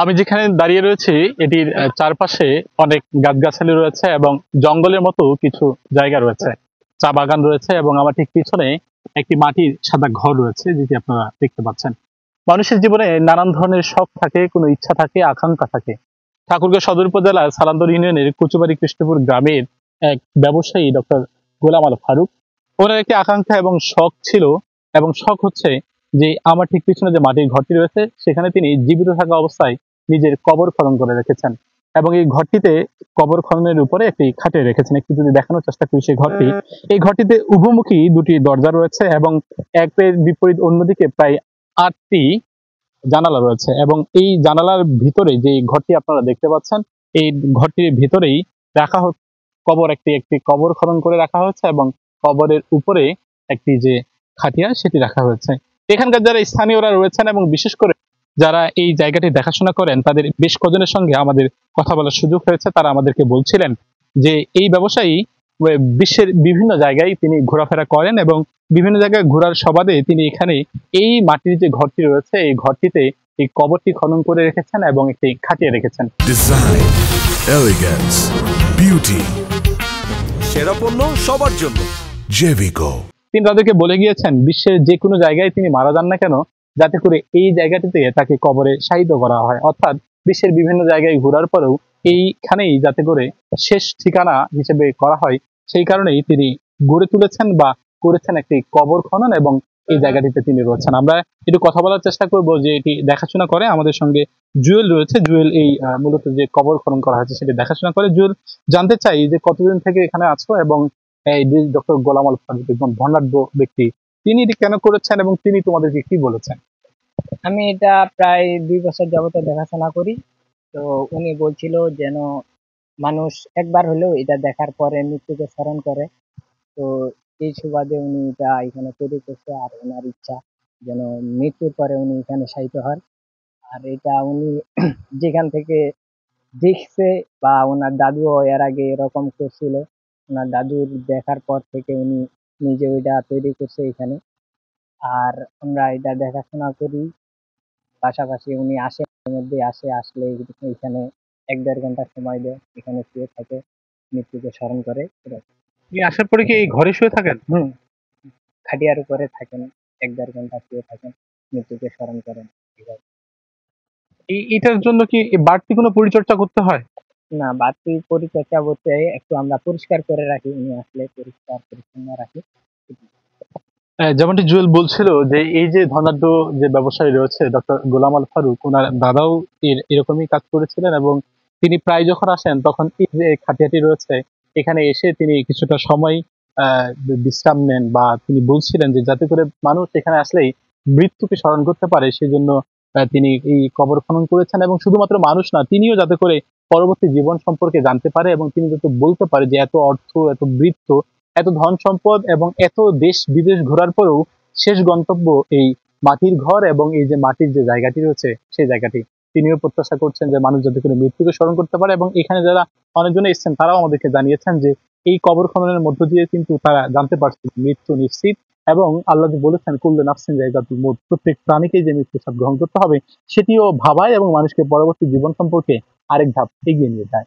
আমি যেখানে দাঁড়িয়ে রয়েছি এটির চারপাশে অনেক গাছগাছালি রয়েছে এবং জঙ্গলের মতো কিছু জায়গা রয়েছে, চা বাগান রয়েছে এবং আমার ঠিক পিছনে একটি মাটির সাদা ঘর রয়েছে যেটি আপনারা দেখতে পাচ্ছেন। মানুষের জীবনে নানান ধরনের শখ থাকে, কোনো ইচ্ছা থাকে, আকাঙ্ক্ষা থাকে। ঠাকুরগাঁও সদর উপজেলার সালান্দর ইউনিয়নের কুচুবাড়ি কৃষ্ণপুর গ্রামের এক ব্যবসায়ী ডক্টর গোলাম আল ফারুক, ওনার একটি আকাঙ্ক্ষা এবং শখ ছিল, এবং শখ হচ্ছে যে আমার ঠিক পিছনে যে মাটির ঘরটি রয়েছে সেখানে তিনি জীবিত থাকা অবস্থায় নিজের কবর খনন করে রেখেছেন এবং এই ঘরটিতে কবর খননের উপরে একটি খাটে রেখেছেন। একটু যদি দেখানোর চেষ্টা করি সেই ঘরটি, এই ঘরটিতে উভমুখী দুটি দরজা রয়েছে এবং একের বিপরীত অন্যদিকে প্রায় 8টি জানালা রয়েছে এবং এই জানালার ভিতরে যে ঘরটি আপনারা দেখতে পাচ্ছেন এই ঘরটির ভিতরেই রাখা কবর, একটি একটি কবর খনন করে রাখা হয়েছে এবং কবরের উপরে একটি যে খাটিয়া সেটি রাখা হয়েছে। এখানকার যারা স্থানীয়রা রয়েছেন এবং বিশেষ করে যারা এই জায়গাটি দেখাশোনা করেন তাদের বেশ কজনের সঙ্গে আমাদের কথা বলার সুযোগ হয়েছে। তারা আমাদেরকে বলছিলেন যে এই ব্যবসায়ী বিশ্বের বিভিন্ন জায়গায় তিনি ঘোরাফেরা করেন এবং বিভিন্ন জায়গায় ঘোরার সুবাদে তিনি এখানে এই মাটির যে ঘরটি রয়েছে এই ঘরটিতে এই কবরটি খনন করে রেখেছেন এবং একটি খাটিয়ে রেখেছেন। ডিজাইন, এলিগেন্স, বিউটি, সেরা পণ্য সবার জন্য জেভিকো। তিনি তাদেরকে বলে গিয়েছেন বিশ্বের যে কোনো জায়গায় তিনি মারা যান না কেন যাতে করে এই জায়গাটিতে তাকে কবরে শায়িত করা হয়, অর্থাৎ বিশ্বের বিভিন্ন জায়গায় ঘোরার পরেও এইখানেই যাতে করে শেষ ঠিকানা হিসেবে করা হয়, সেই কারণেই তিনি গড়ে তুলেছেন বা করেছেন একটি কবর খনন এবং এই জায়গাটিতে তিনি রয়েছেন। আমরা একটু কথা বলার চেষ্টা করব যে এটি দেখাশোনা করে। আমাদের সঙ্গে জুয়েল রয়েছে। জুয়েল এই মূলত যে কবর খনন করা হয়েছে সেটি দেখাশোনা করে। জুয়েল, জানতে চাই যে কতদিন থেকে এখানে আছো এবং এই যে ডক্টর গোলাম আল ফারুক একজন ধনাঢ্য ব্যক্তি, তিনি এটি কেন করেছেন এবং তিনি তোমাদেরকে কি বলেছেন? আমি এটা প্রায় 2 বছর যাবত দেখাশোনা করি। তো উনি বলছিল যেন মানুষ একবার হলেও এটা দেখার পরে মৃত্যুকে স্মরণ করে। তো এই সুবাদে উনি এটা এখানে তৈরি করছে আর ওনার ইচ্ছা যেন মৃত্যুর পরে উনি এখানে শায়িত হন। আর এটা উনি যেখান থেকে দেখছে বা ওনার দাদুও এর আগে এরকম করছিল, ওনার দাদুর দেখার পর থেকে উনি নিজে ওইটা তৈরি করছে এখানে। আর আমরা এটা দেখাশোনা করি, পাশাপাশি উনি আসে, মধ্যে আসে, আসলে এখানে 1-1.5 ঘন্টা সময় দেয়, এখানে শুয়ে থাকে, মৃত্যুকে স্মরণ করে। তিনি আসার পরে কি এই ঘরে শুয়ে থাকেন? খাটিয়ার উপরে থাকেন, 1-1.5 ঘন্টা শুয়ে থাকেন, মৃত্যুকে স্মরণ করেন। এটার জন্য কি বাড়তি কোনো পরিচর্যা করতে হয়? না, বাড়তি পরিচর্যা বলতে একটু আমরা পরিষ্কার করে রাখি, উনি আসলে পরিষ্কার পরিচ্ছন্ন রাখি। যেমনটি জুয়েল বলছিল যে এই যে ধনাঢ্য যে ব্যবসায়ী রয়েছে ডক্টর গোলাম আল ফারুক, ওনার দাদাও এরকমই কাজ করেছিলেন এবং তিনি প্রায় যখন আসেন তখন এই যে খাটিয়াটি রয়েছে এখানে এসে তিনি কিছুটা সময় বিশ্রাম নেন, বা তিনি বলছিলেন যে যাতে করে মানুষ এখানে আসলেই মৃত্যুকে স্মরণ করতে পারে সেই জন্য তিনি এই কবর খনন করেছেন এবং শুধুমাত্র মানুষ না, তিনিও যাতে করে পরবর্তী জীবন সম্পর্কে জানতে পারে এবং তিনি যাতে বলতে পারে যে এত অর্থ, এত বৃত্ত, এত ধন সম্পদ এবং এত দেশ বিদেশ ঘোরার পরেও শেষ গন্তব্য এই মাটির ঘর এবং এই যে মাটির যে জায়গাটি রয়েছে সেই জায়গাটি। তিনিও প্রত্যাশা করছেন যে মানুষ যাতে করে মৃত্যুকে স্মরণ করতে পারে এবং এখানে যারা অনেকজন এসেছেন তারাও আমাদেরকে জানিয়েছেন যে এই কবর খননের মধ্য দিয়ে কিন্তু তারা জানতে পারছে মৃত্যু নিশ্চিত এবং আল্লাহ যে বলেছেন কুল্লু নাফসিন জায়গাতুল মউত, প্রত্যেক প্রাণীকেই যে মৃত্যু গ্রহণ করতে হবে সেটিও ভাবায় এবং মানুষকে পরবর্তী জীবন সম্পর্কে আরেক ধাপ এগিয়ে নিয়ে যায়।